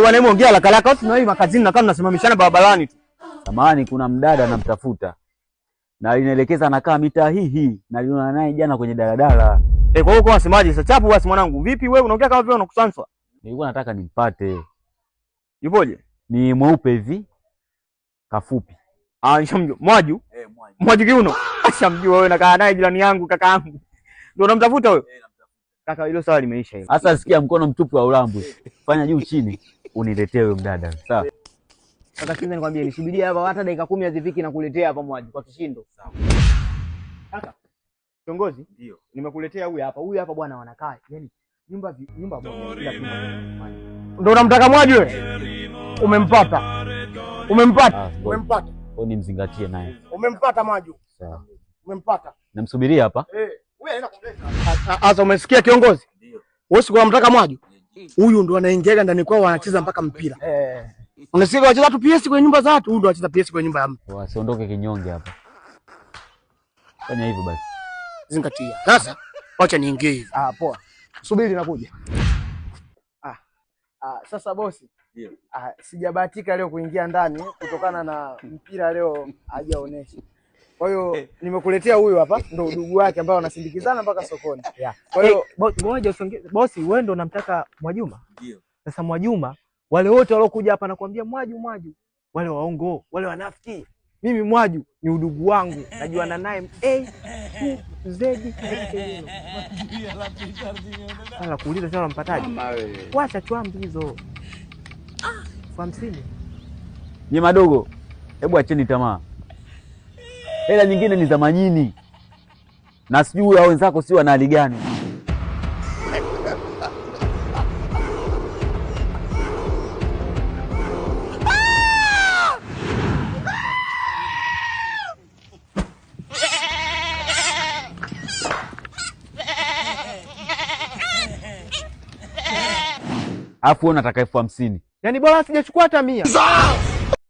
Bwana hebu ongea la kalaka na hii makazini na kama tunasimamishana barabarani tu. Samahani, kuna mdada anamtafuta. Na inaelekeza anakaa mitaa hii na aliona naye jana kwenye daladala. Kwa hiyo kwa semaje sasa chapu basi mwanangu. Vipi wewe unaongea kama vile unakusanswa? Nilikuwa nataka nimpate. Yupoje? Ni mweupe hivi. Kafupi. Nishamjua. Mwaju? Mwaju kiuno. Nishamjua wewe nakaa naye jirani yangu kakaangu. Ndio unamtafuta wewe? Namtafuta. Kaka hilo swali limeisha hilo. Sasa sikia mkono mtupu wa ulambu. Fanya juu chini uniletee wewe mdada. Sawa. Sasa kiza nikwambie nisubiria hapa hata dakika 10 hazifiki na kuletea hapa Mwaju kwa kishindo. Sawa. Kaka. Kiongozi? Ndio. Nimekuletea huyu hapa. Huyu hapa bwana wanakaa. Yaani nyumba moja. Ndio unamtaka Mwaju wewe? Umempata. Umempata. Umempata. Wewe nimzingatie naye. Umempata Mwaju. Sawa. Umempata. Namsubiria hapa. Wewe anaenda kumleta. Sasa umesikia kiongozi? Ndio. Wewe si unamtaka Mwaju? Huyu ndo anaingia ndani kwao wanacheza mpaka mpira. Unasikia wacheza tu PS kwenye nyumba za watu, huyu ndo anacheza PS kwenye nyumba ya mtu. Wasiondoke kinyonge hapa. Fanya hivyo basi. Zingatia. Sasa acha niingie hivi. Poa. Subiri nakuja. Sasa bosi. Ndio. Sijabahatika leo kuingia ndani kutokana na mpira leo hajaonesha. Kwa hiyo nimekuletea huyu hapa ndo udugu wake ambao wanasindikizana mpaka sokoni. Kwa hiyo ngoja usongee. Bosi wewe ndo unamtaka Mwajuma? Ndio. Sasa Mwajuma wale wote waliokuja hapa nakwambia Mwaju. Wale waongo, wale wanafiki. Mimi Mwaju ni udugu wangu. Najuana naye A to Z. Sasa kuuliza sasa unampataje? Wacha chwambi hizo. 50. Ni madogo. Hebu acheni tamaa. Hela nyingine ni za majini. Na sijui hao wenzako si wana hali gani. Afu unataka 50. Yaani bora sijachukua hata 100.